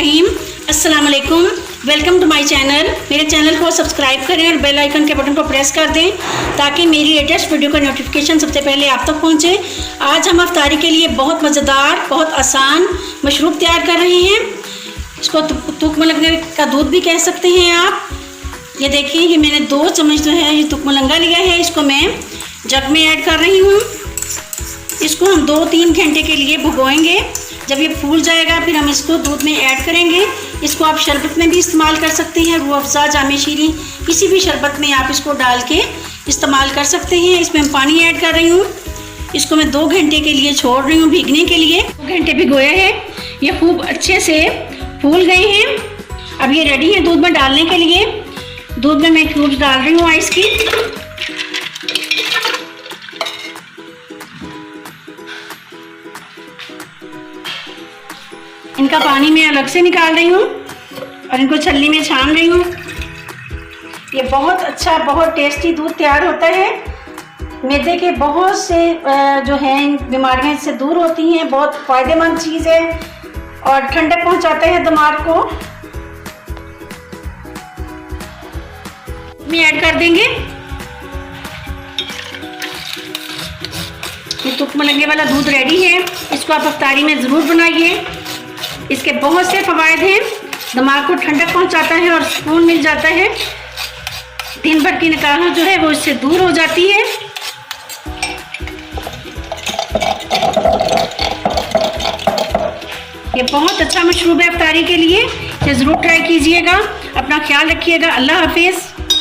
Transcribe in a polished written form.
रहीम। अस्सलाम वालेकुम, welcome to my channel. मेरे चैनल को सब्सक्राइब करें और बेल आइकन के बटन को प्रेस कर दें ताकि मेरी लेटेस्ट वीडियो का नोटिफिकेशन सबसे पहले आप तक पहुंचे। आज हम अफ्तारी के लिए बहुत मज़ेदार, बहुत आसान मशरूब तैयार कर रहे हैं। इसको तुक मलंगा का दूध भी कह सकते हैं आप। ये देखिए, ये मैंने 2 चम्मच जो है ये तुक मलंगा लिया है। इसको मैं जग में ऐड कर रही हूँ। इसको हम 2-3 घंटे के लिए भिगोएंगे। जब ये फूल जाएगा फिर हम इसको दूध में ऐड करेंगे। इसको आप शरबत में भी इस्तेमाल कर सकते हैं, रूह अफ़ज़ा, जामे शीरी, किसी भी शरबत में आप इसको डाल के इस्तेमाल कर सकते हैं। इसमें हम पानी ऐड कर रही हूँ। इसको मैं 2 घंटे के लिए छोड़ रही हूँ भीगने के लिए। 2 घंटे भिगोया है, ये खूब अच्छे से फूल गए हैं। अब ये रेडी है दूध में डालने के लिए। दूध में मैं क्यूब्स डाल रही हूँ आइस की। इनका पानी मैं अलग से निकाल रही हूँ और इनको छलनी में छान रही हूँ। ये बहुत अच्छा, बहुत टेस्टी दूध तैयार होता है। मैदे के बहुत से जो हैं बीमारियाँ इससे दूर होती हैं। बहुत फ़ायदेमंद चीज़ है और ठंडक पहुँचाता है दिमाग को। में ऐड कर देंगे। ये तुक मलंगे वाला दूध रेडी है। इसको आप अफ्तारी में ज़रूर बनाइए। इसके बहुत से फ़वायद हैं। दिमाग को ठंडक पहुंचाता है और सुकून मिल जाता है। दिन भर की नकाह जो है वो इससे दूर हो जाती है। ये बहुत अच्छा मशरूब है अफ्तारी के लिए। इसे ज़रूर ट्राई कीजिएगा। अपना ख्याल रखिएगा। अल्लाह हाफिज़।